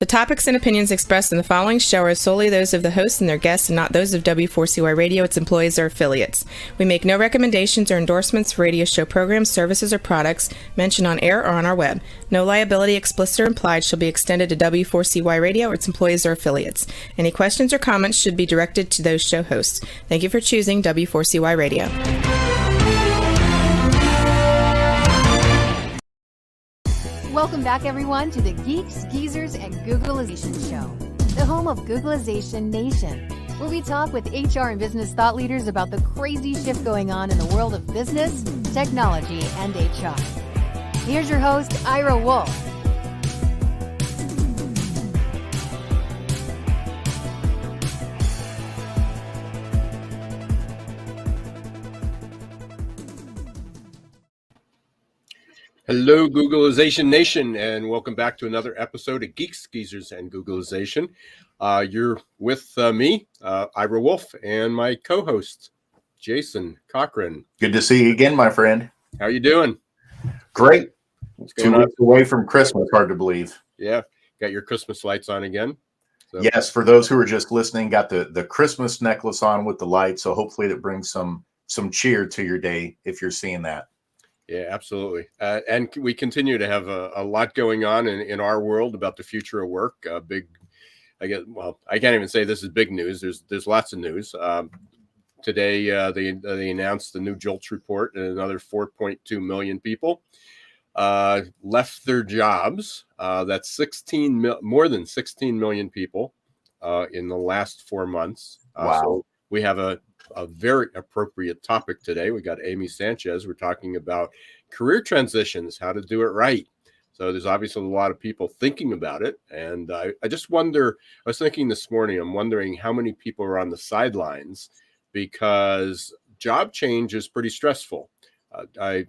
The topics and opinions expressed in the following show are solely those of the hosts and their guests and not those of W4CY Radio, its employees, or affiliates. We make no recommendations or endorsements for radio show programs, services, or products mentioned on air or on our web. No liability, explicit or implied, shall be extended to W4CY Radio or its employees or affiliates. Any questions or comments should be directed to those show hosts. Thank you for choosing W4CY Radio. Welcome back, everyone, to the Geeks, Geezers, and Googlization Show, the home of Googlization Nation, where we talk with HR and business thought leaders about the crazy shift going on in the world of business, technology, and HR. Here's your host, Ira Wolf. Hello, Googlization Nation, and welcome back to another episode of Geeks, Geezers, and Googlization. You're with me, Ira Wolf, and my co-host, Jason Cochran. Good to see you again, my friend. How you doing? Great. What's 2 weeks away from Christmas, hard to believe. Yeah, got your Christmas lights on again? So. Yes, for those who are just listening, got the Christmas necklace on with the lights, so hopefully that brings some cheer to your day if you're seeing that. Yeah, absolutely. And we continue to have a lot going on in our world about the future of work. I can't even say this is big news. There's lots of news. Today, they announced the new JOLTS report, and another 4.2 million people left their jobs. That's more than 16 million people in the last 4 months. Wow. So we have a very appropriate topic today. We got Amy Sanchez. We're talking about career transitions, how to do it right. So there's obviously a lot of people thinking about it. And I just wonder, I was thinking this morning, I'm wondering how many people are on the sidelines because job change is pretty stressful.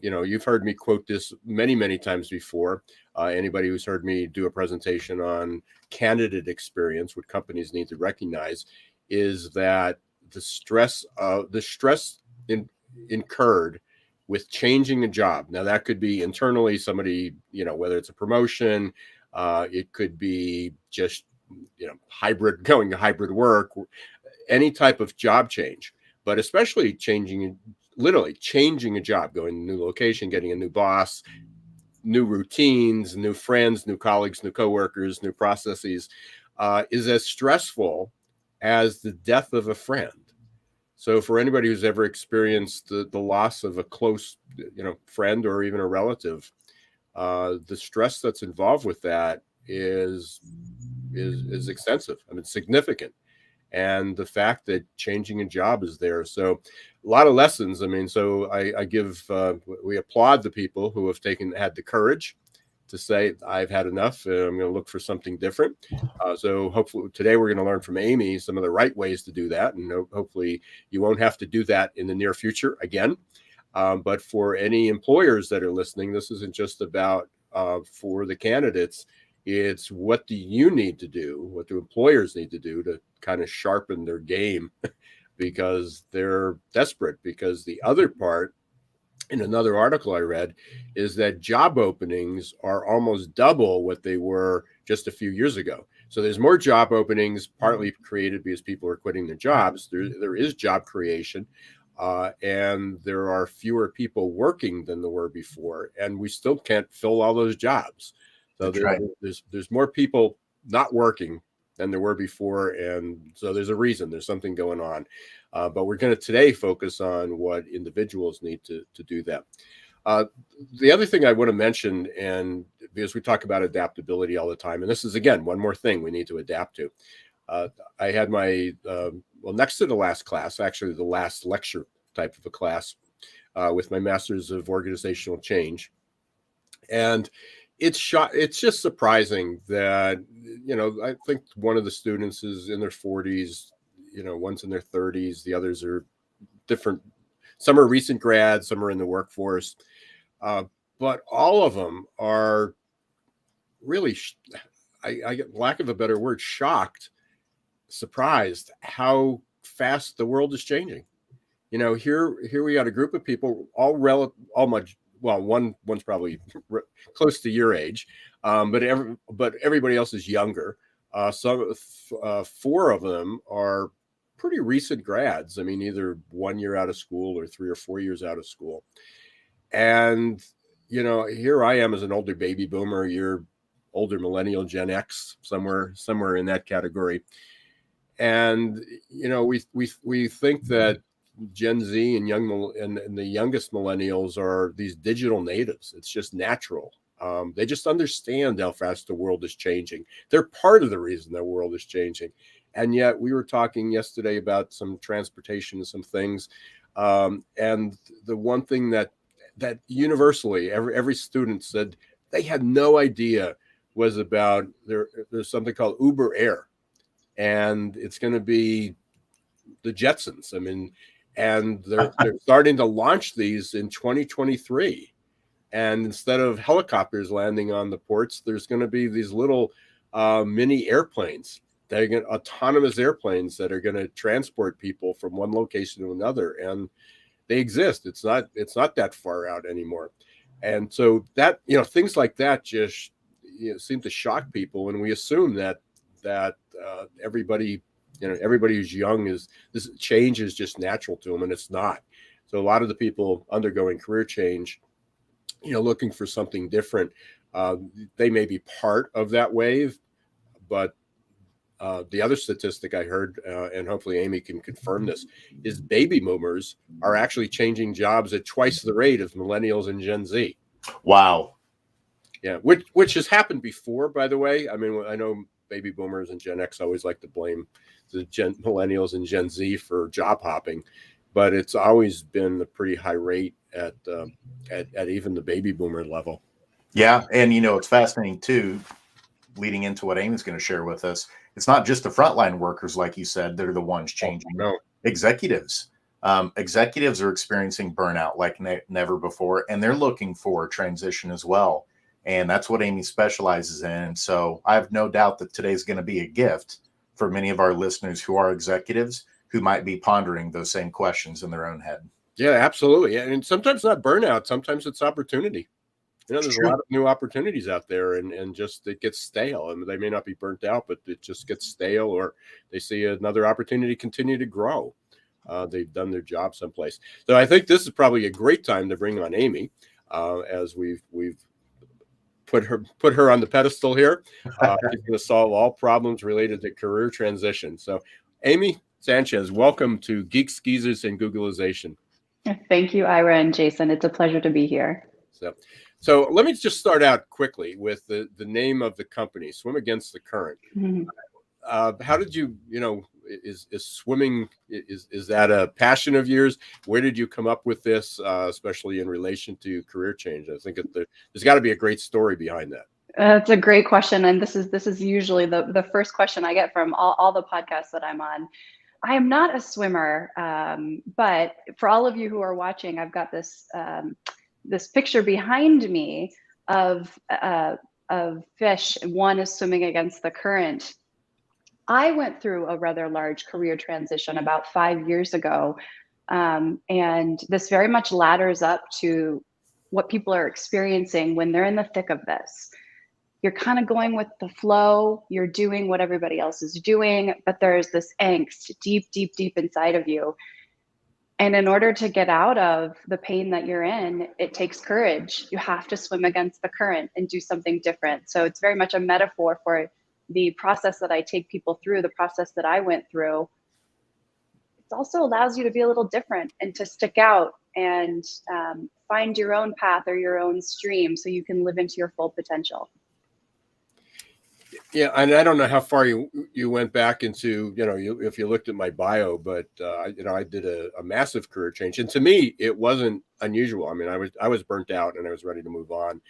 You've heard me quote this many, many times before. Anybody who's heard me do a presentation on candidate experience, what companies need to recognize is that the stress incurred with changing a job. Now that could be internally somebody, whether it's a promotion, it could be just, going to hybrid work, any type of job change, but especially literally changing a job, going to a new location, getting a new boss, new routines, new friends, new colleagues, new coworkers, new processes, is as stressful as the death of a friend. So for anybody who's ever experienced the loss of a close, friend or even a relative, the stress that's involved with that is extensive. I mean, significant. And the fact that changing a job is there. So a lot of lessons. I mean, so we applaud the people who have had the courage to say, I've had enough, and I'm going to look for something different. So hopefully today we're going to learn from Amy some of the right ways to do that. And hopefully you won't have to do that in the near future again. But for any employers that are listening, this isn't just about for the candidates. It's what do you need to do? What do employers need to do to kind of sharpen their game because they're desperate? Because the other part, in another article I read, is that job openings are almost double what they were just a few years ago. So there's more job openings, partly created because people are quitting their jobs. There is job creation, and there are fewer people working than there were before, and we still can't fill all those jobs. So there's more people not working than there were before, and so there's a reason. There's something going on. But we're going to today focus on what individuals need to do that. The other thing I want to mention, and because we talk about adaptability all the time, and this is, again, one more thing we need to adapt to. I had my, next to the last class, actually the last lecture type of a class with my Masters of Organizational Change. And it's just surprising that, I think one of the students is in their 40s, one's in their 30s, the others are different. Some are recent grads, some are in the workforce, but all of them are really, I get, lack of a better word, shocked, surprised how fast the world is changing. Here we got a group of people, all much, well, one's probably close to your age, but everybody else is younger. Four of them are pretty recent grads. I mean, either 1 year out of school or 3 or 4 years out of school. And, here I am as an older baby boomer, you're older millennial, Gen X, somewhere in that category. And, we think that Gen Z and and the youngest millennials are these digital natives. It's just natural. They just understand how fast the world is changing. They're part of the reason the world is changing. And yet we were talking yesterday about some transportation and some things. And the one thing that universally every student said they had no idea was about there's something called Uber Air. And it's going to be the Jetsons. I mean, and they're starting to launch these in 2023. And instead of helicopters landing on the ports, there's going to be these little mini airplanes. They're autonomous airplanes that are going to transport people from one location to another, and they exist. It's not that far out anymore. And so that things like that just seem to shock people, and we assume that everybody who's young this change is just natural to them, and it's not. So a lot of the people undergoing career change, looking for something different, they may be part of that wave, but the other statistic I heard, and hopefully Amy can confirm this, is baby boomers are actually changing jobs at twice the rate of millennials and Gen Z. Wow. Yeah, which has happened before, by the way. I mean, I know baby boomers and Gen X always like to blame the millennials and Gen Z for job hopping, but it's always been a pretty high rate at even the baby boomer level. Yeah, and it's fascinating too, leading into what Amy's going to share with us. It's not just the frontline workers, like you said, that are the ones changing. No. Executives are experiencing burnout like never before, and they're looking for transition as well. And that's what Amy specializes in. And so I have no doubt that today's going to be a gift for many of our listeners who are executives who might be pondering those same questions in their own head. Yeah, absolutely. And sometimes not burnout. Sometimes it's opportunity. There's a lot of new opportunities out there, and just it gets stale. I mean, they may not be burnt out, but it just gets stale, or they see another opportunity continue to grow. They've done their job someplace. So I think this is probably a great time to bring on Amy, as we've put her on the pedestal here. She's going to solve all problems related to career transition. So, Amy Sanchez, welcome to Geeks, Geezers, and Googlization. Thank you, Ira and Jason. It's a pleasure to be here. So let me just start out quickly with the name of the company, Swim Against the Current. Mm-hmm. How did you, is swimming, is that a passion of yours? Where did you come up with this, especially in relation to career change? I think there's got to be a great story behind that. It's a great question. And this is usually the first question I get from all the podcasts that I'm on. I am not a swimmer, but for all of you who are watching, I've got this picture behind me of fish. One is swimming against the current. I went through a rather large career transition about 5 years ago, and this very much ladders up to what people are experiencing when they're in the thick of this. You're kind of going with the flow, you're doing what everybody else is doing, but there's this angst deep, deep, deep inside of you. And in order to get out of the pain that you're in, it takes courage. You have to swim against the current and do something different. So it's very much a metaphor for the process that I take people through, the process that I went through. It also allows you to be a little different and to stick out and find your own path or your own stream so you can live into your full potential. Yeah, and I don't know how far you went back into, if you looked at my bio, but I did a massive career change, and to me, it wasn't unusual. I mean, I was burnt out and I was ready to move on,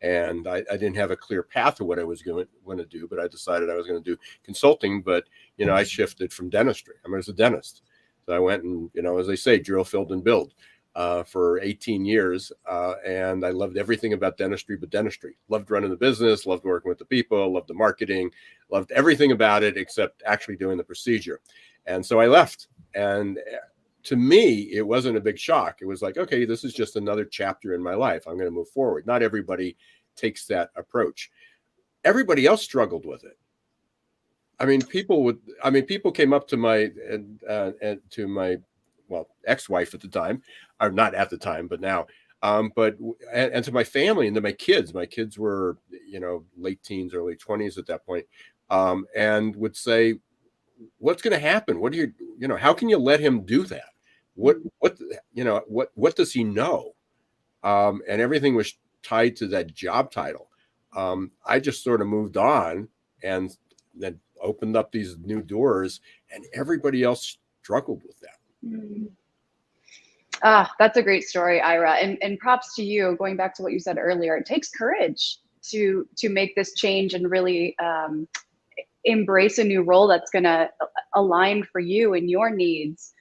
and I didn't have a clear path of what I was going to do, but I decided I was going to do consulting. But I shifted from dentistry. I was a dentist, so I went and as they say, drill, field, and build. For 18 years, and I loved everything about dentistry but dentistry. Loved running the business, loved working with the people, loved the marketing, loved everything about it except actually doing the procedure. And so I left. And to me, it wasn't a big shock. It was like, okay, this is just another chapter in my life. I'm going to move forward. Not everybody takes that approach. everybody else struggled with it. I mean, people came up to my well, ex-wife at the time, or not at the time, but now, and to my family and to my kids. My kids were, late teens, early 20s at that point, and would say, "What's going to happen? What do you, how can you let him do that? What does he know?" And everything was tied to that job title. I just sort of moved on and then opened up these new doors, and everybody else struggled with that. Mm. That's a great story, Ira. And props to you, going back to what you said earlier. It takes courage to make this change and really embrace a new role that's going to align for you and your needs.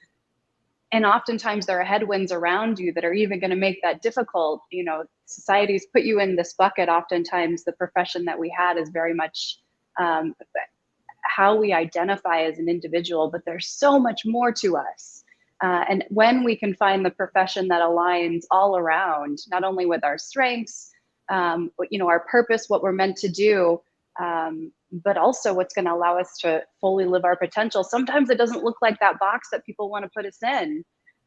And oftentimes there are headwinds around you that are even going to make that difficult. Society's put you in this bucket. Oftentimes the profession that we had is very much how we identify as an individual, but there's so much more to us. And when we can find the profession that aligns all around, not only with our strengths, but, our purpose, what we're meant to do, but also what's going to allow us to fully live our potential. Sometimes it doesn't look like that box that people want to put us in.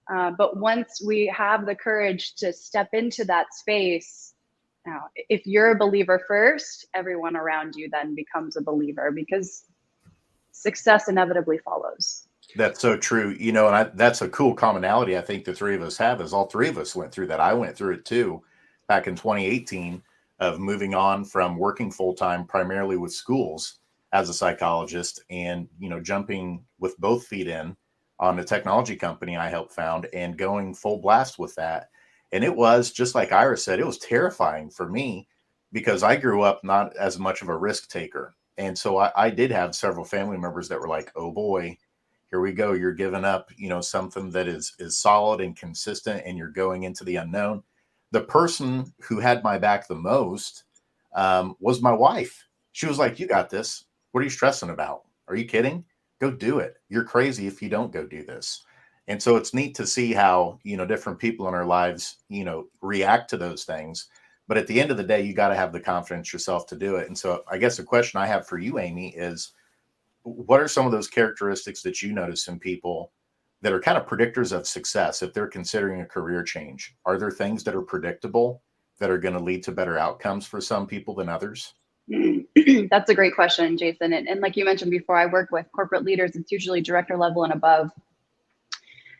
But once we have the courage to step into that space, if you're a believer first, everyone around you then becomes a believer, because success inevitably follows. That's so true. And that's a cool commonality I think the three of us have, is all three of us went through that. I went through it too back in 2018, of moving on from working full-time primarily with schools as a psychologist, and jumping with both feet in on a technology company I helped found and going full blast with that. And it was just like Ira said, it was terrifying for me, because I grew up not as much of a risk taker. And so I did have several family members that were like, "Oh boy, here we go. You're giving up, something that is solid and consistent, and you're going into the unknown." The person who had my back the most was my wife. She was like, "You got this. What are you stressing about? Are you kidding? Go do it. You're crazy if you don't go do this." And so it's neat to see how, different people in our lives, react to those things. But at the end of the day, you got to have the confidence yourself to do it. And so I guess the question I have for you, Amy, is what are some of those characteristics that you notice in people that are kind of predictors of success if they're considering a career change? Are there things that are predictable that are going to lead to better outcomes for some people than others? That's a great question, Jason. And like you mentioned before, I work with corporate leaders. It's usually director level and above.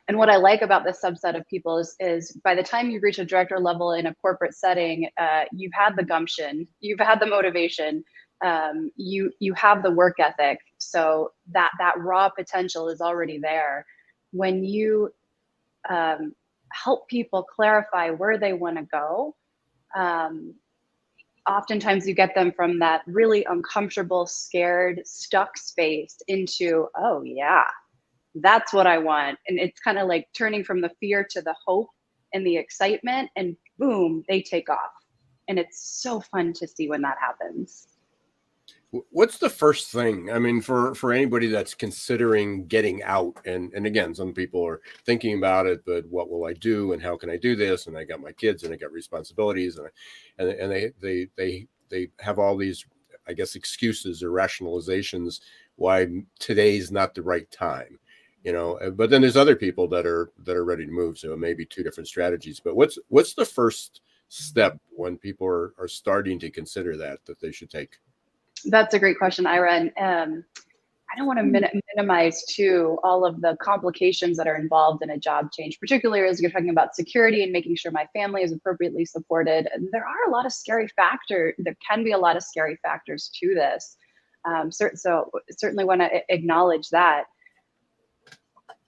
And what I like about this subset of people is by the time you reach a director level in a corporate setting, you've had the gumption, you've had the motivation, you have the work ethic. So that raw potential is already there. When you help people clarify where they want to go, oftentimes you get them from that really uncomfortable, scared, stuck space into, "Oh yeah, that's what I want." And it's kind of like turning from the fear to the hope and the excitement, and boom, they take off. And it's so fun to see when that happens. What's the first thing? I mean, for anybody that's considering getting out, and again, some people are thinking about it, but what will I do, and how can I do this? And I got my kids, and I got responsibilities, and they have all these, I guess, excuses or rationalizations why today's not the right time. But then there's other people that are ready to move. So it may be two different strategies. But what's the first step when people are starting to consider that they should take? That's a great question, Ira. And I don't want to minimize too all of the complications that are involved in a job change, particularly as you're talking about security and making sure my family is appropriately supported. And there are a lot of scary factors. There can be a lot of scary factors to this. So certainly want to acknowledge that.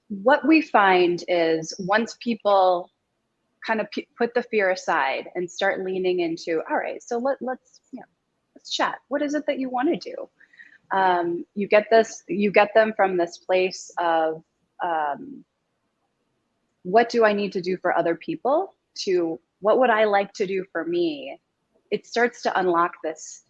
What we find is once people kind of put the fear aside and start leaning into, all right, so let's chat. What is it that you want to do? You get them from this place of what do I need to do for other people to what would I like to do for me? It starts to unlock this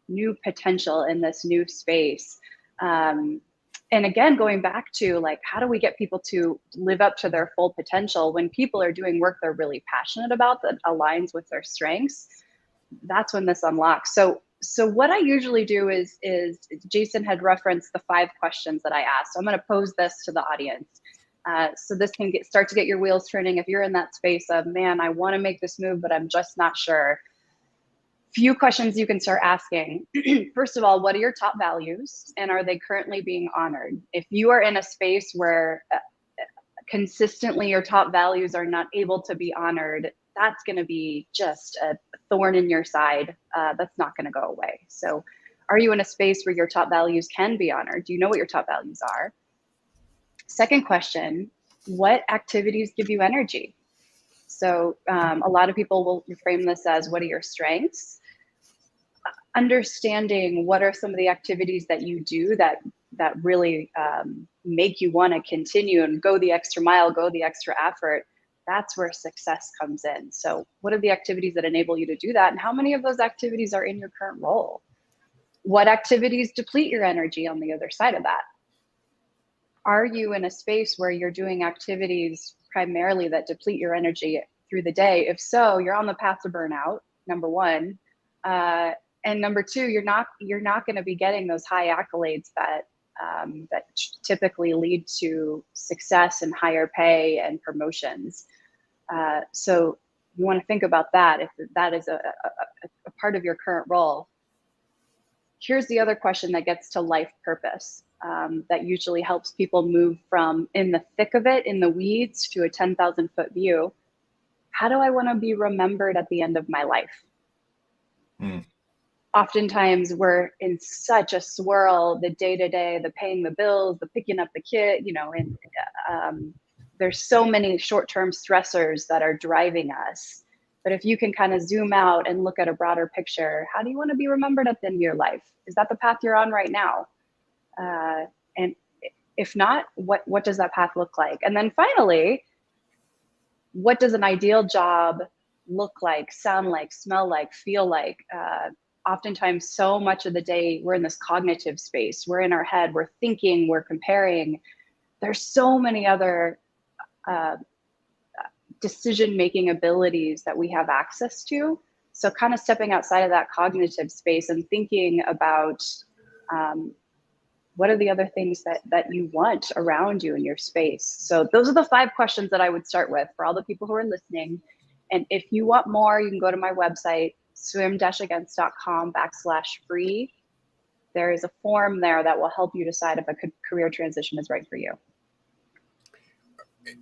new potential in this new space. And again, going back to like, how do we get people to live up to their full potential when people are doing work they're really passionate about that aligns with their strengths? That's when this unlocks. So So what I usually do is Jason had referenced the 5 questions that I asked. So I'm going to pose this to the audience. So this can start to get your wheels turning. If you're in that space of, man, I want to make this move, but I'm just not sure. Few questions you can start asking. First of all, what are your top values, and are they currently being honored? If you are in a space where consistently your top values are not able to be honored, that's going to be just a thorn in your side. That's not going to go away. So are you in a space where your top values can be honored? Do you know what your top values are? Second question, what activities give you energy? So a lot of people will frame this as, what are your strengths? Understanding what are some of the activities that you do that really make you want to continue and go the extra mile, go the extra effort. That's where success comes in. So what are the activities that enable you to do that? And how many of those activities are in your current role? What activities deplete your energy on the other side of that? Are you in a space where you're doing activities primarily that deplete your energy through the day? If so, you're on the path to burnout, number one. And number two, you're not going to be getting those high accolades that typically lead to success and higher pay and promotions. So you want to think about that if that is a part of your current role. Here's the other question that gets to life purpose, that usually helps people move from in the thick of it, in the weeds, to a 10,000 foot view. How do I want to be remembered at the end of my life? Oftentimes we're in such a swirl, the day-to-day, the paying the bills, the picking up the kid, and there's so many short-term stressors that are driving us. But if you can kind of zoom out and look at a broader picture, how do you want to be remembered at the end of your life? Is that the path you're on right now? And if not, what does that path look like? And then finally, what does an ideal job look like, sound like, smell like, feel like? Oftentimes, so much of the day, we're in this cognitive space. We're in our head, we're thinking, we're comparing. There's so many other decision-making abilities that we have access to. So kind of stepping outside of that cognitive space and thinking about what are the other things that you want around you in your space. So those are the 5 questions that I would start with for all the people who are listening. And if you want more, you can go to my website, swim-against.com/free. There is a form there that will help you decide if a career transition is right for you.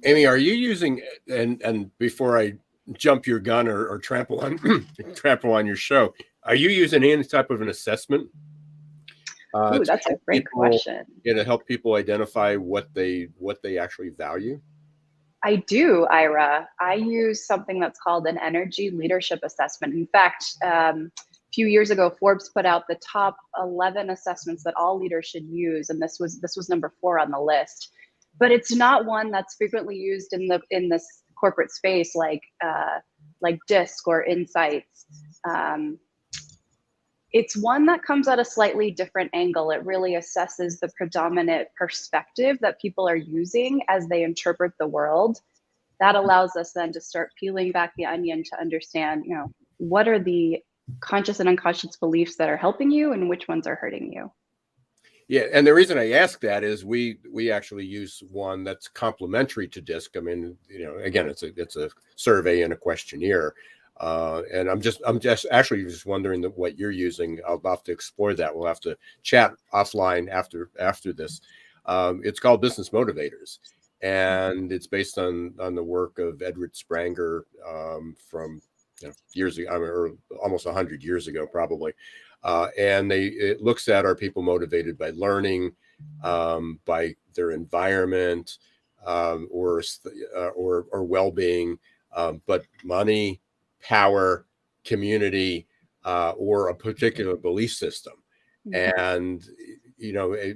Amy, are you using, and before I jump your gun or trample on your show, are you using any type of an assessment? Ooh, that's a great question. To help people identify what they actually value? I do, Ira. I use something that's called an energy leadership assessment. In fact, a few years ago, Forbes put out the top 11 assessments that all leaders should use, and this was number 4 on the list. But it's not one that's frequently used in this corporate space like DISC or Insights. It's one that comes at a slightly different angle. It really assesses the predominant perspective that people are using as they interpret the world. That allows us then to start peeling back the onion to understand, what are the conscious and unconscious beliefs that are helping you and which ones are hurting you. Yeah, and the reason I ask that is we actually use one that's complementary to DISC. I mean, again, it's a survey and a questionnaire. And I'm just actually wondering what you're using. I'll have to explore that. We'll have to chat offline after this. It's called Business Motivators, and it's based on the work of Edward Spranger from years ago, or almost 100 years ago, probably. And it looks at, are people motivated by learning, by their environment, or well-being, but money, power, community, or a particular belief system. And,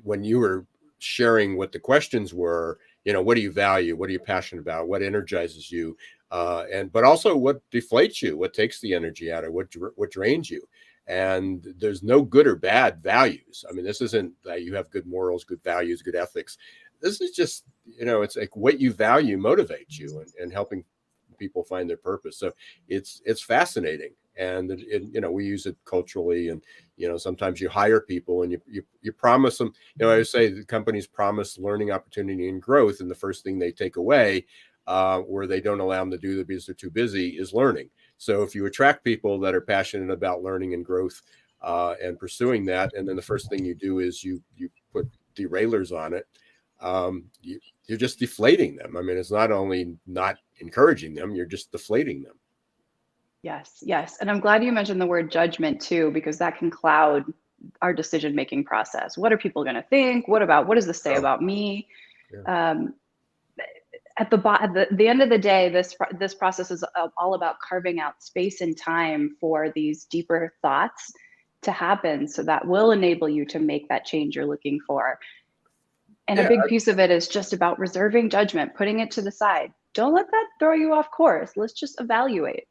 when you were sharing what the questions were, what do you value? What are you passionate about? What energizes you? But also what deflates you? What takes the energy out of what drains you? And there's no good or bad values. I mean, this isn't that you have good morals, good values, good ethics. This is just, it's like what you value motivates you and helping people find their purpose. So it's fascinating. And we use it culturally, and sometimes you hire people and you promise them. I always say the companies promise learning opportunity and growth, and the first thing they take away, where they don't allow them to do it because they're too busy, is learning. So if you attract people that are passionate about learning and growth, and pursuing that, and then the first thing you do is you put derailers on it, you're just deflating them. I mean, it's not only not encouraging them, you're just deflating them. Yes. And I'm glad you mentioned the word judgment too, because that can cloud our decision-making process. What are people going to think? What does this say about me? Yeah. At the end of the day, this process is all about carving out space and time for these deeper thoughts to happen. So that will enable you to make that change you're looking for. And a big piece of it is just about reserving judgment, putting it to the side. Don't let that throw you off course. Let's just evaluate.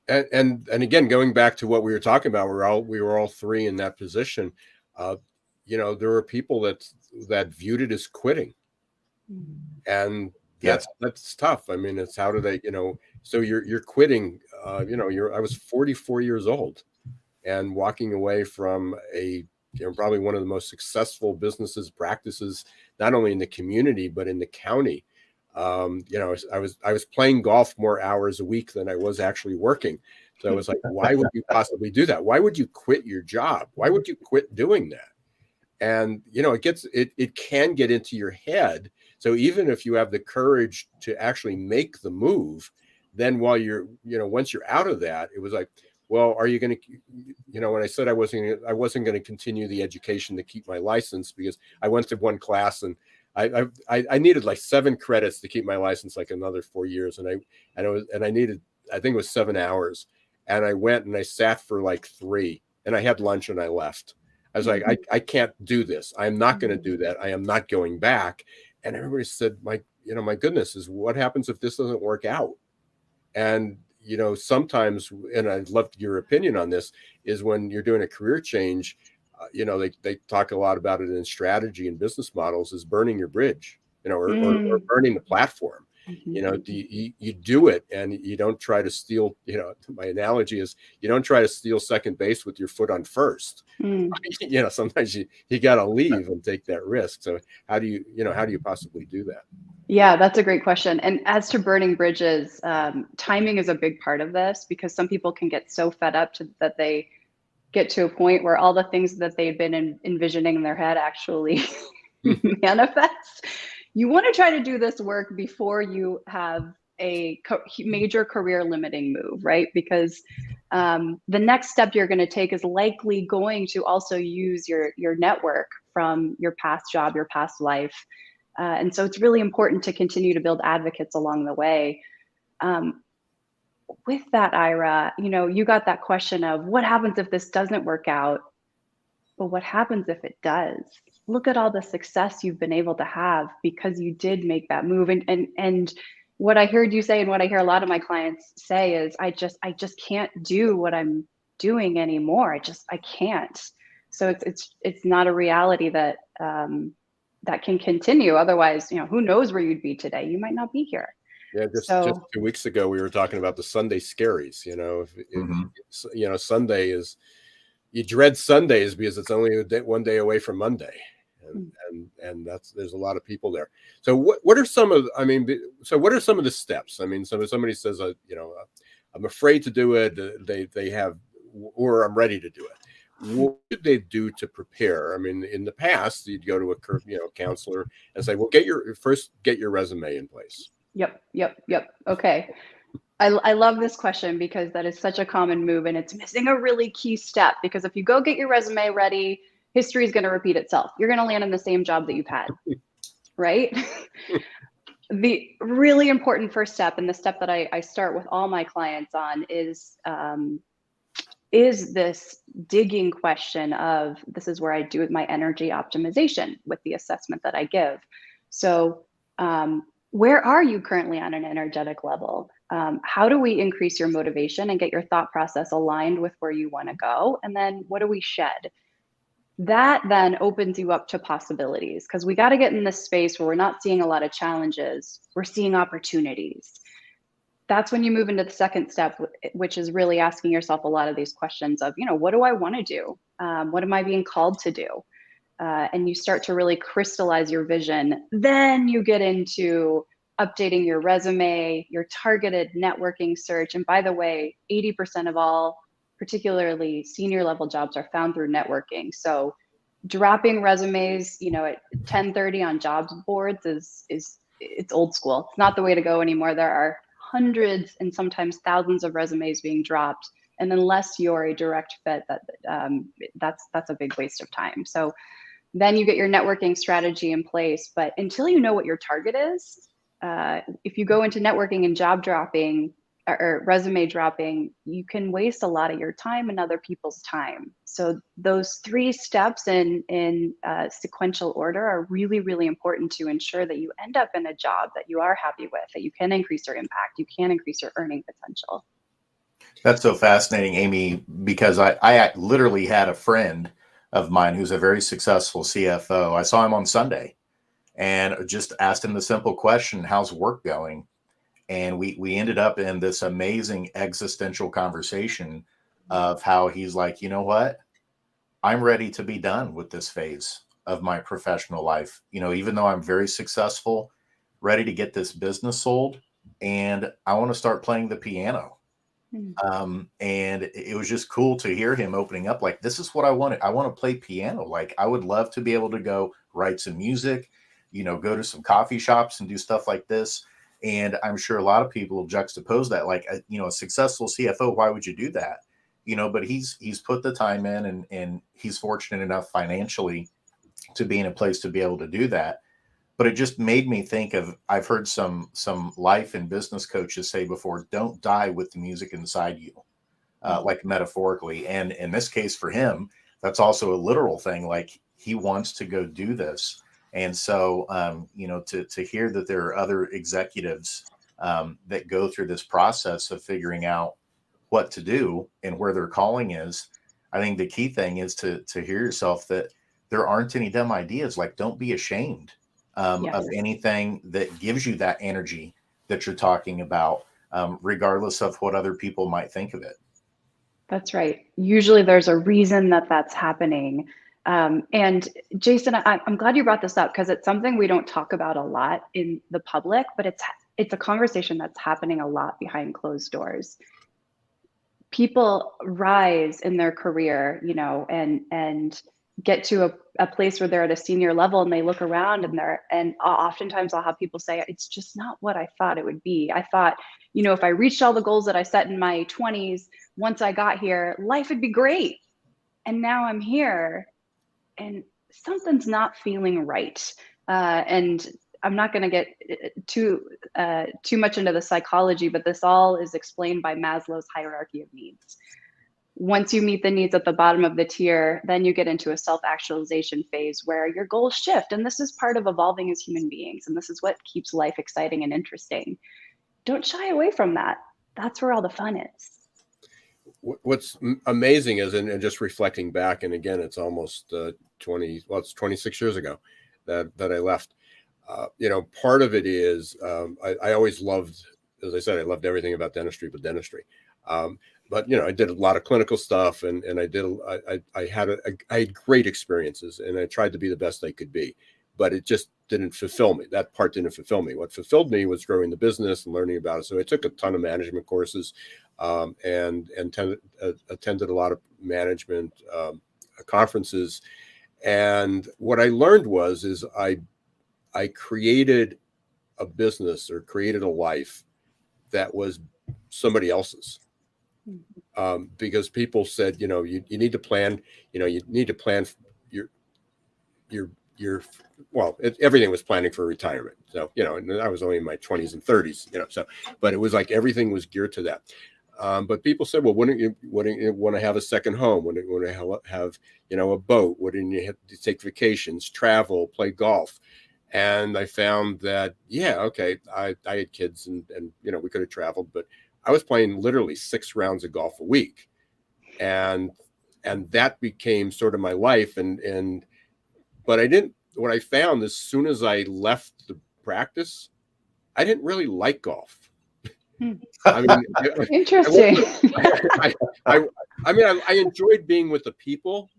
And again, going back to what we were talking about, we were all three in that position. There were people that viewed it as quitting, and that's tough. I mean, it's how do they, so you're quitting. I was 44 years old, and walking away from probably one of the most successful practices, not only in the community but in the county. I was playing golf more hours a week than I was actually working. So I was like, why would you possibly do that? Why would you quit your job? Why would you quit doing that? And, it can get into your head. So even if you have the courage to actually make the move, then while once you're out of that, it was like, well, are you going to, when I said I wasn't going to continue the education to keep my license, because I went to one class and I needed like 7 credits to keep my license, like another 4 years. And I needed, I think it was 7 hours. And I went and I sat for like 3, and I had lunch and I left. I was like, I can't do this. I'm not going to do that. I am not going back. And everybody said, my goodness, is what happens if this doesn't work out? And, sometimes, and I'd love your opinion on this, is when you're doing a career change, they talk a lot about it in strategy and business models, is burning your bridge, or burning the platform. You do it and you don't try to steal, my analogy is you don't try to steal second base with your foot on first. Sometimes you got to leave and take that risk. So how do you possibly do that? Yeah, that's a great question. And as to burning bridges, timing is a big part of this, because some people can get so fed up that they get to a point where all the things that they've been envisioning in their head actually manifest. You want to try to do this work before you have a major career limiting move, right? Because the next step you're going to take is likely going to also use your network from your past job, your past life. And so it's really important to continue to build advocates along the way. With that, Ira, you got that question of what happens if this doesn't work out, but what happens if it does? Look at all the success you've been able to have because you did make that move. And what I heard you say, and what I hear a lot of my clients say, is I just can't do what I'm doing anymore. I can't. So it's not a reality that that can continue. Otherwise, who knows where you'd be today? You might not be here. Yeah, just 2 weeks ago, we were talking about the Sunday scaries. Sunday is, you dread Sundays because it's only one day away from Monday, and there's a lot of people there. So what are some of the steps? I mean, somebody says, I'm afraid to do it. They have, or I'm ready to do it. What should they do to prepare? I mean, in the past, you'd go to a counselor and say, well, get your resume in place. Yep. Okay. I love this question because that is such a common move, and it's missing a really key step, because if you go get your resume ready, history is going to repeat itself. You're going to land in the same job that you've had, right? The really important first step, and the step that I start with all my clients on, is this digging question of, this is where I do my energy optimization with the assessment that I give. So where are you currently on an energetic level? How do we increase your motivation and get your thought process aligned with where you want to go? And then what do we shed? That then opens you up to possibilities, because we got to get in this space where we're not seeing a lot of challenges. We're seeing opportunities. that's when you move into the second step, which is really asking yourself a lot of these questions of, what do I want to do? What am I being called to do? And you start to really crystallize your vision. Then you get into updating your resume, your targeted networking search. And by the way, 80% of all, particularly senior level jobs, are found through networking. So dropping resumes, at 10:30 on jobs boards it's old school. It's not the way to go anymore. There are hundreds and sometimes thousands of resumes being dropped, and unless you're a direct fit, that's a big waste of time. So then you get your networking strategy in place. But until you know what your target is, if you go into networking and job dropping or resume dropping, you can waste a lot of your time and other people's time. So those 3 steps in sequential order are really, really important to ensure that you end up in a job that you are happy with, that you can increase your impact, you can increase your earning potential. That's so fascinating, Amy, because I literally had a friend of mine who's a very successful CFO. I saw him on Sunday and just asked him the simple question, how's work going? And we ended up in this amazing existential conversation of how he's like, you know what? I'm ready to be done with this phase of my professional life. Even though I'm very successful, ready to get this business sold, and I want to start playing the piano. And it was just cool to hear him opening up like, this is what I wanted. I want to play piano. Like, I would love to be able to go write some music, go to some coffee shops and do stuff like this. And I'm sure a lot of people will juxtapose that, like, a successful CFO, why would you do that? But he's put the time in, and he's fortunate enough financially to be in a place to be able to do that. But it just made me think of, I've heard some life and business coaches say before, don't die with the music inside you, like metaphorically. And in this case for him, that's also a literal thing. Like, he wants to go do this. And so, to hear that there are other executives that go through this process of figuring out what to do and where their calling is, I think the key thing is to hear yourself that there aren't any dumb ideas. Like, don't be ashamed of anything that gives you that energy that you're talking about, regardless of what other people might think of it. That's right. Usually there's a reason that's happening. And Jason, I'm glad you brought this up, because it's something we don't talk about a lot in the public, but it's a conversation that's happening a lot behind closed doors. People rise in their career, and get to a place where they're at a senior level, and they look around and oftentimes I'll have people say, it's just not what I thought it would be. I thought, if I reached all the goals that I set in my 20s, once I got here, life would be great. And now I'm here and something's not feeling right. And I'm not going to get too much into the psychology, but this all is explained by Maslow's hierarchy of needs. Once you meet the needs at the bottom of the tier, then you get into a self-actualization phase where your goals shift. And this is part of evolving as human beings. And this is what keeps life exciting and interesting. Don't shy away from that. That's where all the fun is. What's amazing is, and just reflecting back, and again, it's almost it's 26 years ago that I left. Part of it is I always loved, as I said, I loved everything about dentistry, but dentistry. But I did a lot of clinical stuff, and I had great experiences, and I tried to be the best I could be, but it just didn't fulfill me. That part didn't fulfill me. What fulfilled me was growing the business and learning about it. So I took a ton of management courses, and attended a lot of management conferences. And what I learned is I created a business, or created a life that was somebody else's. Because people said, you need to plan, you need to plan everything was planning for retirement. So, and I was only in my 20s and 30s, but it was like everything was geared to that. But people said, well, wouldn't you want to have a second home? Wouldn't you want to have, a boat? Wouldn't you have to take vacations, travel, play golf? And I found that, I had kids and we could have traveled, but I was playing literally 6 rounds of golf a week. And that became sort of my life. But what I found as soon as I left the practice, I didn't really like golf. I mean, Interesting. I enjoyed being with the people,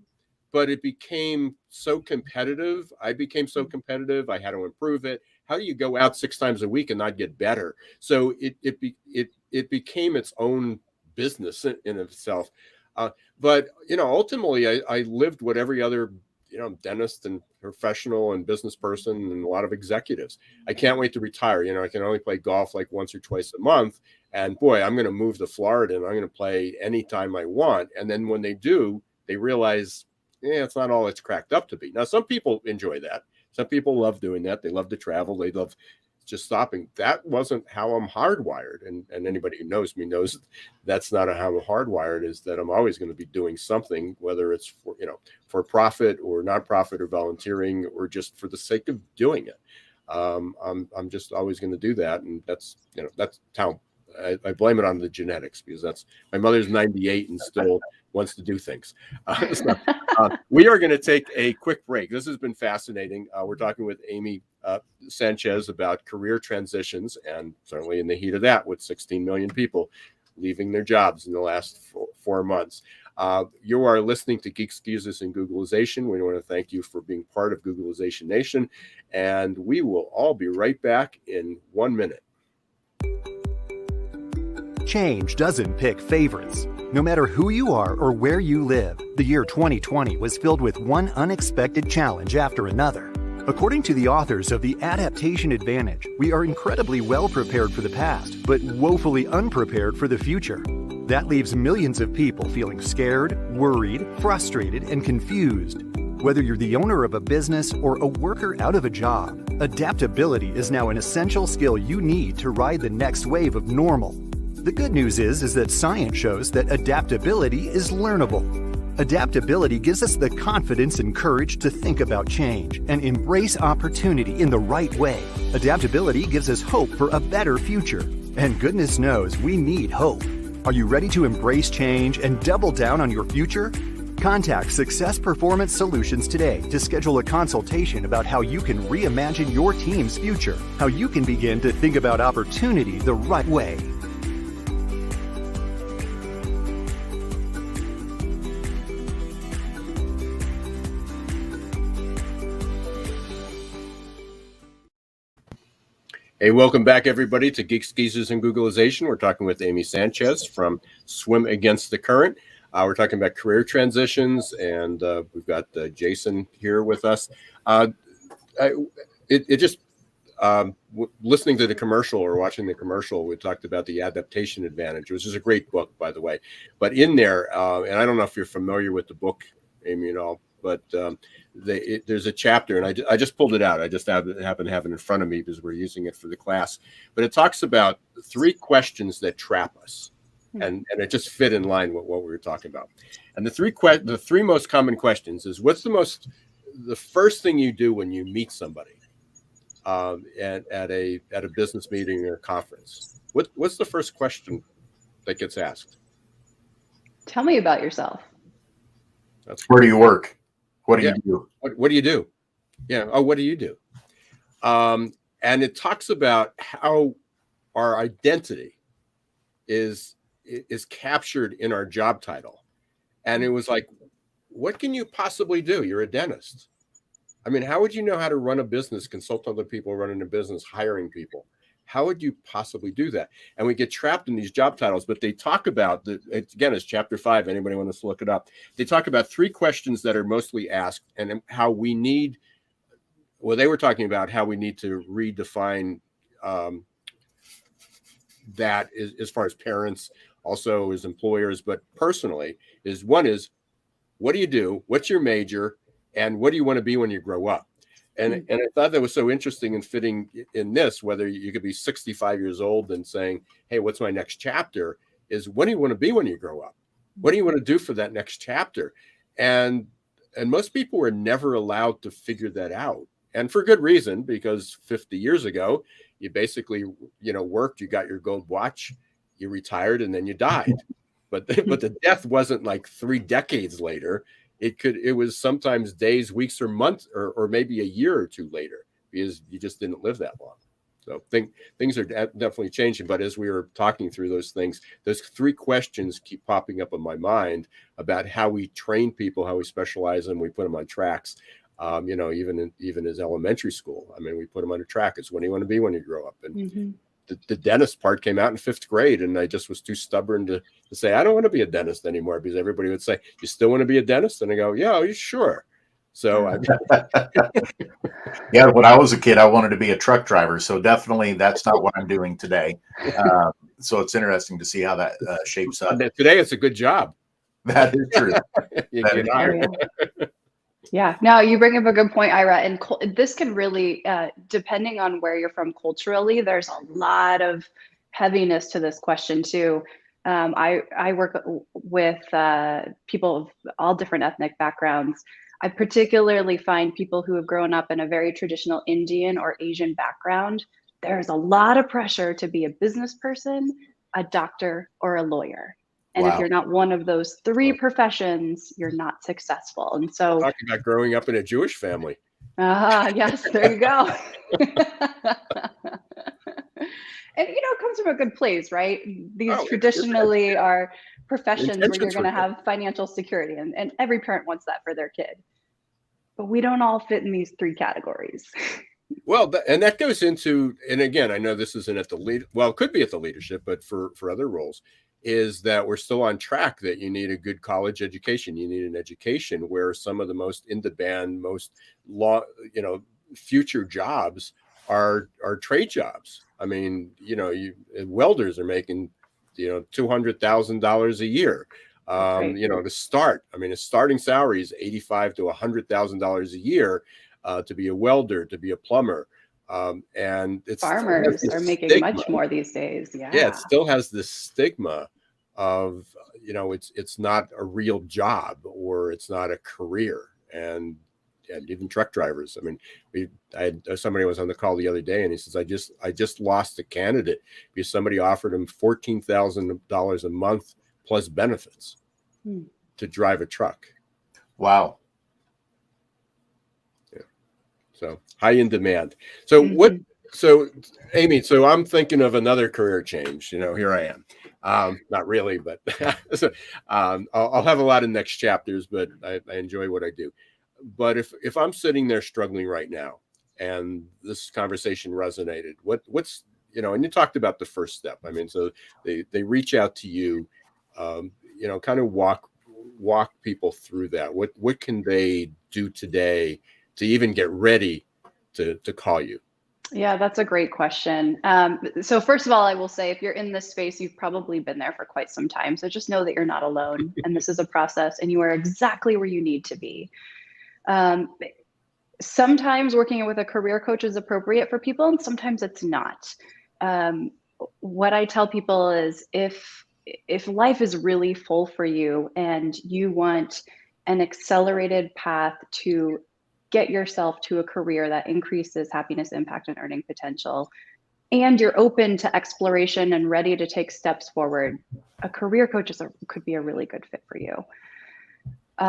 but it became so competitive. I became so competitive. I had to improve it. How do you go out 6 times a week and not get better? So it became its own business in itself. But ultimately, I lived what every other dentist and professional and business person and a lot of executives. I can't wait to retire. I can only play golf like once or twice a month. And boy, I'm going to move to Florida and I'm going to play anytime I want. And then when they do, they realize, it's not all it's cracked up to be. Now, some people enjoy that. Some people love doing that. They love to travel. They love just stopping. That wasn't how I'm hardwired. And anybody who knows me knows that's not how I'm hardwired, is that I'm always going to be doing something, whether it's for profit or nonprofit or volunteering or just for the sake of doing it. I'm just always going to do that. And that's how I blame it on the genetics, because that's my mother's 98 and still wants to do things. We are going to take a quick break. This has been fascinating. We're talking with Amy Sanchez about career transitions, and certainly in the heat of that, with 16 million people leaving their jobs in the last 4 months. You are listening to Geeks, Geezers, and Googlization. We want to thank you for being part of Googlization Nation, and we will all be right back in 1 minute. Change doesn't pick favorites. No matter who you are or where you live, the year 2020 was filled with one unexpected challenge after another. According to the authors of The Adaptation Advantage, we are incredibly well prepared for the past, but woefully unprepared for the future. That leaves millions of people feeling scared, worried, frustrated, and confused. Whether you're the owner of a business or a worker out of a job, adaptability is now an essential skill you need to ride the next wave of normal. The good news is that science shows that adaptability is learnable. Adaptability gives us the confidence and courage to think about change and embrace opportunity in the right way. Adaptability gives us hope for a better future. And goodness knows we need hope. Are you ready to embrace change and double down on your future? Contact Success Performance Solutions today to schedule a consultation about how you can reimagine your team's future, how you can begin to think about opportunity the right way. Hey, welcome back, everybody, to Geeks, Geezers, and Googlization. We're talking with Amy Sanchez from Swim Against the Current. We're talking about career transitions, and we've got Jason here with us. Listening to the commercial or watching the commercial, we talked about The Adaptation Advantage, which is a great book, by the way. But in there, and I don't know if you're familiar with the book, Amy, at all, but there's a chapter, and I just pulled it out. I just happen to have it in front of me because we're using it for the class. But it talks about 3 questions that trap us, and it just fit in line with what we were talking about. And the three most common questions is, what's the first thing you do when you meet somebody at a business meeting or conference? What's the first question that gets asked? Tell me about yourself. Where do you work? What do you do? What do you do? Yeah. Oh, what do you do? And it talks about how our identity is captured in our job title. And it was like, what can you possibly do? You're a dentist. I mean, how would you know how to run a business, consult other people running a business, hiring people? How would you possibly do that? And we get trapped in these job titles, but they talk about, again, it's chapter 5. Anybody want to look it up? They talk about 3 questions that are mostly asked, and how we need, they were talking about how we need to redefine that as far as parents, also as employers, but personally, one is, what do you do? What's your major? And what do you want to be when you grow up? And I thought that was so interesting and fitting in this, whether you could be 65 years old and saying, hey, what's my next chapter, is what do you want to be when you grow up? What do you want to do for that next chapter? And most people were never allowed to figure that out. And for good reason, because 50 years ago, you basically, worked, you got your gold watch, you retired, and then you died. But the death wasn't like 3 decades later. It was sometimes days, weeks, or months, or maybe a year or 2 later, because you just didn't live that long. So things are definitely changing. But as we were talking through those things, those 3 questions keep popping up in my mind about how we train people, how we specialize them, we put them on tracks. Even as elementary school, I mean, we put them on a track. It's what do you want to be when you grow up? And the dentist part came out in 5th grade, and I just was too stubborn to say, I don't want to be a dentist anymore, because everybody would say, you still want to be a dentist? And I go, yeah, are you sure? So yeah, when I was a kid, I wanted to be a truck driver. So definitely that's not what I'm doing today. So it's interesting to see how that shapes up. Today, it's a good job. That is true. You That get is hired. true. Yeah, no, you bring up a good point, Ira. And this can really, depending on where you're from culturally, there's a lot of heaviness to this question too. I work with people of all different ethnic backgrounds. I particularly find people who have grown up in a very traditional Indian or Asian background, there's a lot of pressure to be a business person, a doctor, or a lawyer. And if Wow. you're not one of those 3 professions, you're not successful. And so, Talking about growing up in a Jewish family. yes, there you go. And it comes from a good place, right? These traditionally are professions where you're going to have financial security, and every parent wants that for their kid. But we don't all fit in these 3 categories. Well, and that goes into, and again, I know this isn't at the lead. Well, it could be at the leadership, but for other roles, is that we're still on track that you need a good college education. You need an education where some of the most in-demand, most future jobs are trade jobs. I mean, welders are making, $200,000 a year. Right. To start, I mean, a starting salary is $85,000 to $100,000 a year to be a welder, to be a plumber. And it's farmers are making much more these days. Yeah, it still has this stigma of it's not a real job, or it's not a career. And even truck drivers. I mean, I had somebody was on the call the other day, and he says, I just lost a candidate because somebody offered him $14,000 a month plus benefits to drive a truck. Wow. So high in demand. So so Amy, so I'm thinking of another career change. Here I am. Not really, but I'll have a lot of next chapters, but I enjoy what I do. But if I'm sitting there struggling right now, and this conversation resonated, what's, and you talked about the first step. I mean, so they reach out to you, kind of walk people through that. What can they do today to even get ready to call you? Yeah, that's a great question. So first of all, I will say, if you're in this space, you've probably been there for quite some time. So just know that you're not alone, and this is a process, and you are exactly where you need to be. Sometimes working with a career coach is appropriate for people, and sometimes it's not. What I tell people is, if life is really full for you and you want an accelerated path to get yourself to a career that increases happiness, impact, and earning potential, and you're open to exploration and ready to take steps forward, a career coach could be a really good fit for you.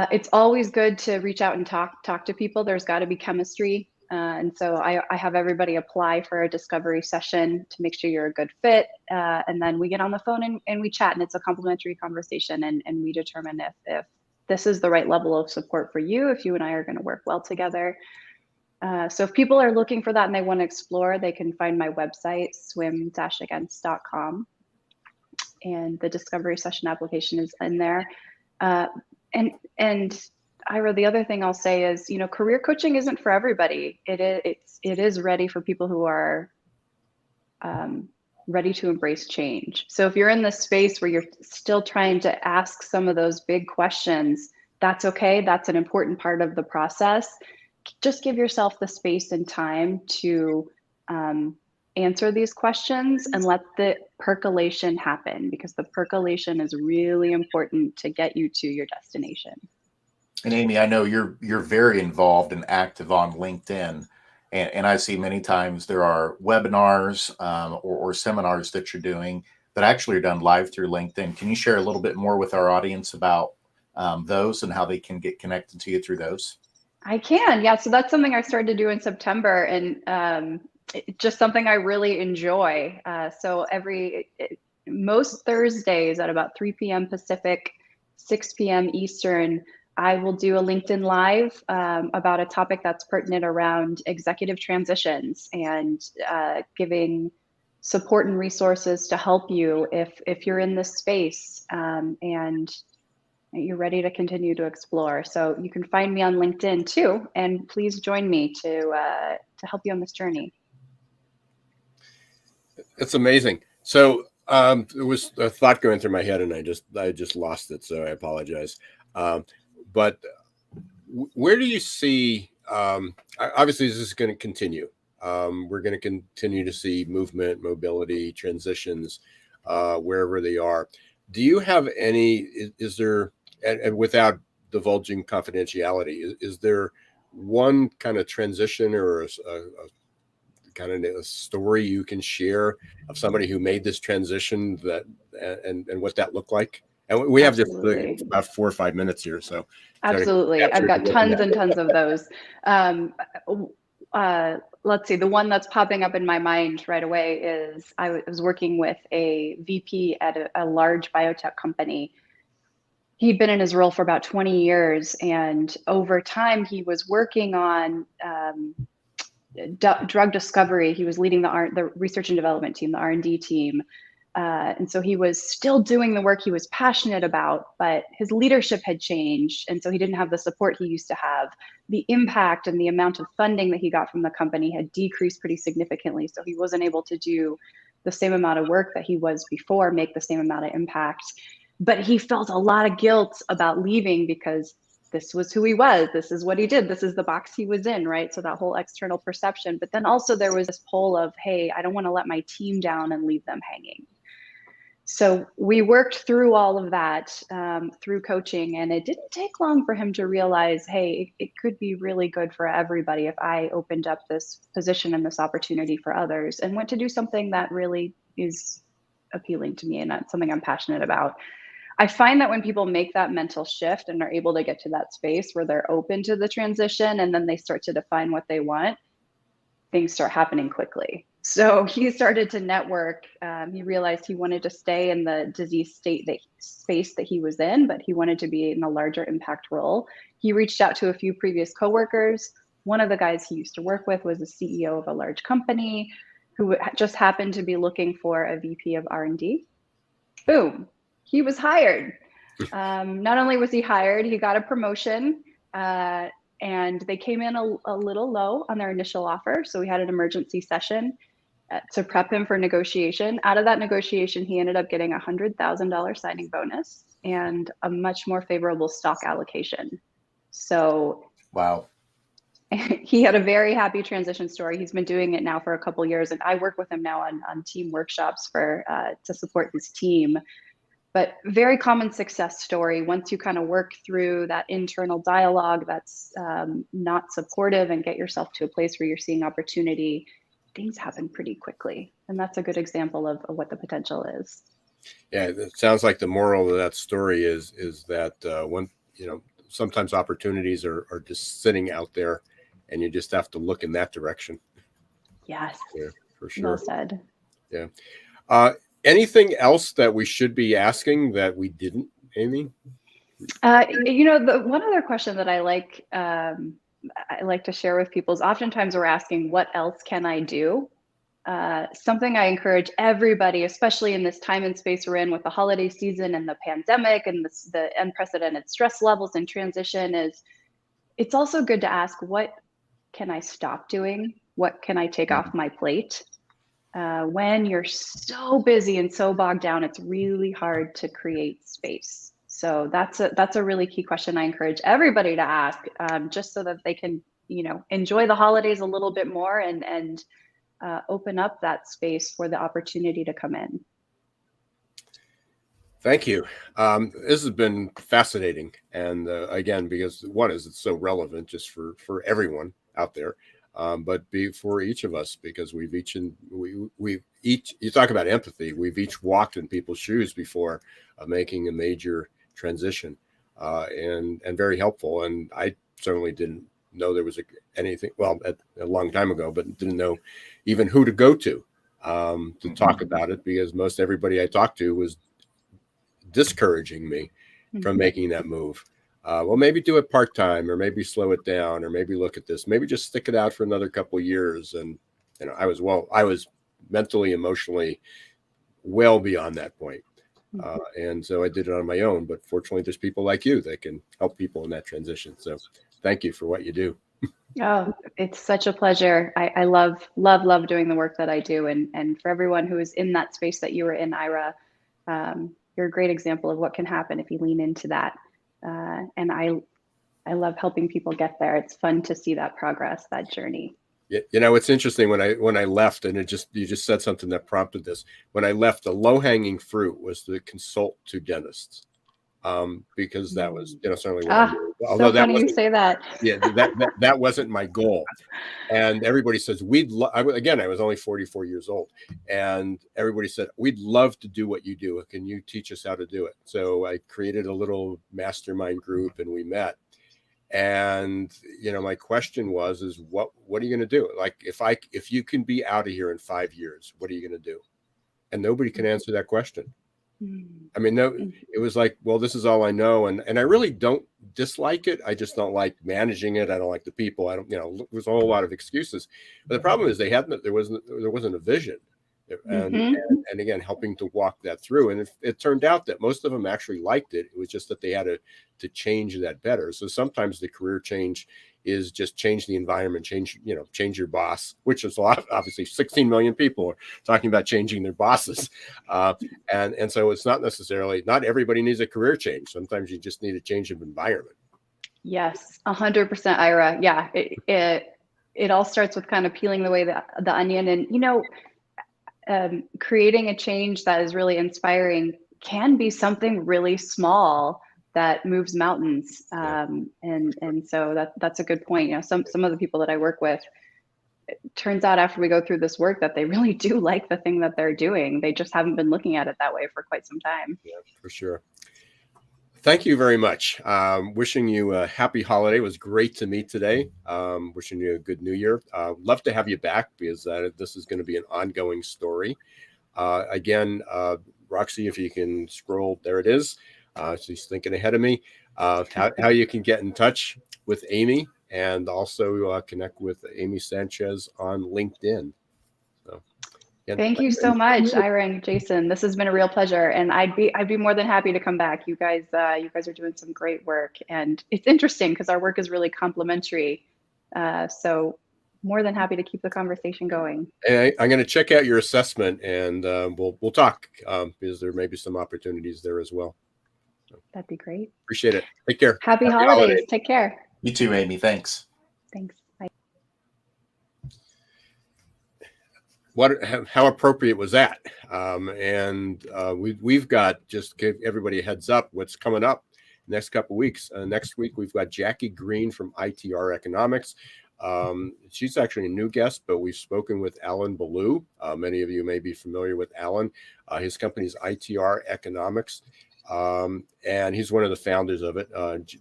It's always good to reach out and talk to people. There's got to be chemistry. And so I have everybody apply for a discovery session to make sure you're a good fit. And then we get on the phone and we chat, and it's a complimentary conversation, and we determine if this is the right level of support for you, if you and I are going to work well together. So if people are looking for that and they want to explore, they can find my website, swim-against.com. And the discovery session application is in there. And Ira, the other thing I'll say is, career coaching isn't for everybody. It is ready for people who are ready to embrace change. So if you're in this space where you're still trying to ask some of those big questions, that's okay. That's an important part of the process. Just give yourself the space and time to answer these questions and let the percolation happen, because the percolation is really important to get you to your destination. And Amy, I know you're very involved and active on LinkedIn, and I see many times there are webinars or seminars that you're doing that actually are done live through LinkedIn. Can you share a little bit more with our audience about those and how they can get connected to you through those? I can, yeah. So that's something I started to do in September, and just something I really enjoy. So most Thursdays at about 3 p.m. Pacific, 6 p.m. Eastern, I will do a LinkedIn Live about a topic that's pertinent around executive transitions and giving support and resources to help you if you're in this space and you're ready to continue to explore. So you can find me on LinkedIn too, and please join me to help you on this journey. It's amazing. So there was a thought going through my head, and I just lost it. So I apologize. But where do you see? Obviously, this is going to continue. We're going to continue to see movement, mobility, transitions wherever they are. Do you have any? Is there, and without divulging confidentiality, is there one kind of transition or a kind of a story you can share of somebody who made this transition and what that looked like? And we have just about 4 or 5 minutes here, so absolutely, I've got tons and tons of those. Let's see, the one that's popping up in my mind right away is I was working with a VP at a large biotech company. He'd been in his role for about 20 years, and over time he was working on drug discovery. He was leading the research and development team, the R&D team. And so he was still doing the work he was passionate about, but his leadership had changed. And so he didn't have the support he used to have. The impact and the amount of funding that he got from the company had decreased pretty significantly. So he wasn't able to do the same amount of work that he was before, make the same amount of impact. But he felt a lot of guilt about leaving because this was who he was. This is what he did. This is the box he was in, right? So that whole external perception. But then also there was this pull of, hey, I don't want to let my team down and leave them hanging. So we worked through all of that through coaching, and it didn't take long for him to realize, hey, it could be really good for everybody if I opened up this position and this opportunity for others and went to do something that really is appealing to me and that's something I'm passionate about. I find that when people make that mental shift and are able to get to that space where they're open to the transition and then they start to define what they want, things start happening quickly. So he started to network. He realized he wanted to stay in the disease space that he was in, but he wanted to be in a larger impact role. He reached out to a few previous coworkers. One of the guys he used to work with was the CEO of a large company who just happened to be looking for a VP of R&D. Boom. He was hired. Not only was he hired, he got a promotion and they came in a little low on their initial offer. So we had an emergency session to prep him for negotiation. Out of that negotiation, he ended up getting a $100,000 signing bonus and a much more favorable stock allocation. So wow. He had a very happy transition story. He's been doing it now for a couple of years, and I work with him now on team workshops to support his team. But very common success story. Once you kind of work through that internal dialogue that's not supportive and get yourself to a place where you're seeing opportunity, things happen pretty quickly. And that's a good example of what the potential is. Yeah, it sounds like the moral of that story is that sometimes opportunities are just sitting out there and you just have to look in that direction. Yes. Yeah, for sure. Well said. Yeah. Anything else that we should be asking that we didn't, Amy? The one other question that I like to share with people is oftentimes we're asking, what else can I do? Something I encourage everybody, especially in this time and space we're in with the holiday season and the pandemic and the unprecedented stress levels and transition, is it's also good to ask, what can I stop doing? What can I take off my plate? When you're so busy and so bogged down, it's really hard to create space. So that's a really key question I encourage everybody to ask, just so that they can, enjoy the holidays a little bit more and open up that space for the opportunity to come in. Thank you. This has been fascinating. And again, because one is it's so relevant just for everyone out there. But for each of us, because we've each, you talk about empathy, we've each walked in people's shoes before making a major transition and very helpful. And I certainly didn't know there was anything, well, a long time ago, but didn't know even who to go to talk about it, because most everybody I talked to was discouraging me from making that move. Well, maybe do it part-time, or maybe slow it down, or maybe look at this, maybe just stick it out for another couple of years. And, I was mentally, emotionally well beyond that point. And so I did it on my own, but fortunately there's people like you that can help people in that transition. So thank you for what you do. Oh, it's such a pleasure. I love doing the work that I do. And for everyone who is in that space that you were in, Ira, you're a great example of what can happen if you lean into that. And I love helping people get there. It's fun to see that progress, that journey. It's interesting when I left, and you just said something that prompted this. When I left, the low-hanging fruit was to consult to dentists. Because that was, certainly what I knew. Although so funny you say that. Yeah, that wasn't my goal. And everybody says, I was only 44 years old, and everybody said, we'd love to do what you do. Can you teach us how to do it? So I created a little mastermind group, and we met. And, my question is what are you going to do? Like, if you can be out of here in 5 years, what are you going to do? And nobody can answer that question. I mean, no, it was like, well, this is all I know. And I really don't dislike it. I just don't like managing it. I don't like the people. I don't, there's a whole lot of excuses. But the problem is there wasn't a vision. And again, helping to walk that through. And it turned out that most of them actually liked it. It was just that they had to change that better. So sometimes the career change is just change the environment, change your boss, which is a lot. Obviously 16 million people are talking about changing their bosses. And so it's not everybody needs a career change. Sometimes you just need a change of environment. Yes, 100%, Ira. Yeah, it all starts with kind of peeling away the onion, and creating a change that is really inspiring can be something really small that moves mountains. And so that's a good point. Some of the people that I work with, it turns out after we go through this work that they really do like the thing that they're doing. They just haven't been looking at it that way for quite some time. Yeah, for sure. Thank you very much. Wishing you a happy holiday. It was great to meet today. Wishing you a good new year. Love to have you back, because this is going to be an ongoing story. Again, Roxy, if you can scroll, there it is. She's thinking ahead of me. How you can get in touch with Amy, and also connect with Amy Sanchez on LinkedIn. So, thank you so much, Ira and Jason. This has been a real pleasure, and I'd be more than happy to come back. You guys are doing some great work, and it's interesting because our work is really complementary. So more than happy to keep the conversation going. And I'm going to check out your assessment, and we'll talk, because there may be some opportunities there as well. So, that'd be great. Appreciate it. Take care. Happy holidays. Take care. You too, Amy. Thanks. Thanks. Bye. How appropriate was that? We've got, just give everybody a heads up what's coming up next couple of weeks. Next week we've got Jackie Green from ITR Economics. She's actually a new guest, but we've spoken with Alan Ballou. Many of you may be familiar with Alan. His company is ITR Economics, and he's one of the founders of it.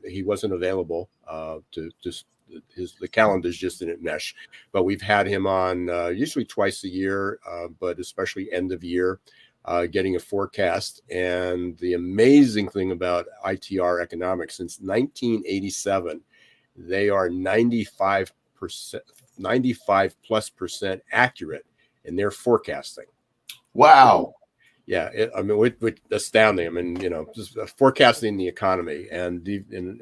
He wasn't available the calendars just didn't mesh, but we've had him on usually twice a year, but especially end of year, getting a forecast. And the amazing thing about ITR Economics, since 1987, they are 95% plus percent accurate in their forecasting. Wow. Yeah, it's astounding. I mean, just forecasting the economy and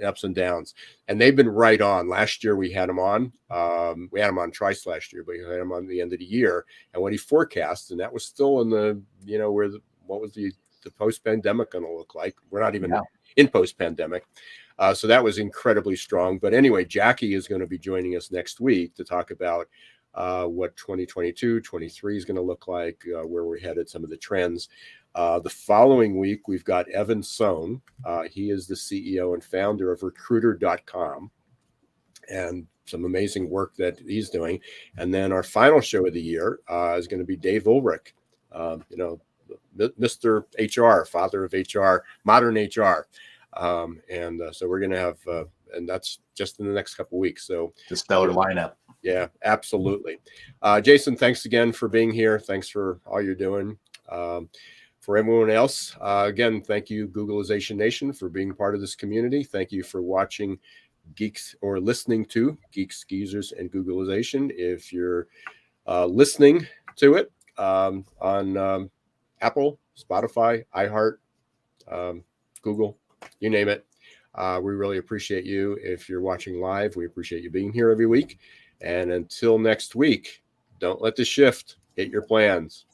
ups and downs, and they've been right on. Last year we had him on. We had him on twice last year, but we had him on the end of the year, and what he forecast, and that was still in the what was the post-pandemic going to look like? We're not even in post-pandemic, so that was incredibly strong. But anyway, Jackie is going to be joining us next week to talk about what 2022, 23 is going to look like, where we're headed, some of the trends. The following week, we've got Evan Sohn. He is the CEO and founder of recruiter.com, and some amazing work that he's doing. And then our final show of the year is going to be Dave Ulrich, Mr. HR, father of HR, modern HR. So we're going to have and that's just in the next couple of weeks. So the stellar lineup. Yeah, absolutely. Jason, thanks again for being here. Thanks for all you're doing. For everyone else, again, thank you, Googlization Nation, for being part of this community. Thank you for watching Geeks or listening to Geeks, Geezers, and Googlization. If you're listening to it on Apple, Spotify, iHeart, Google, you name it, we really appreciate you. If you're watching live, we appreciate you being here every week. And until next week, don't let the shift hit your plans.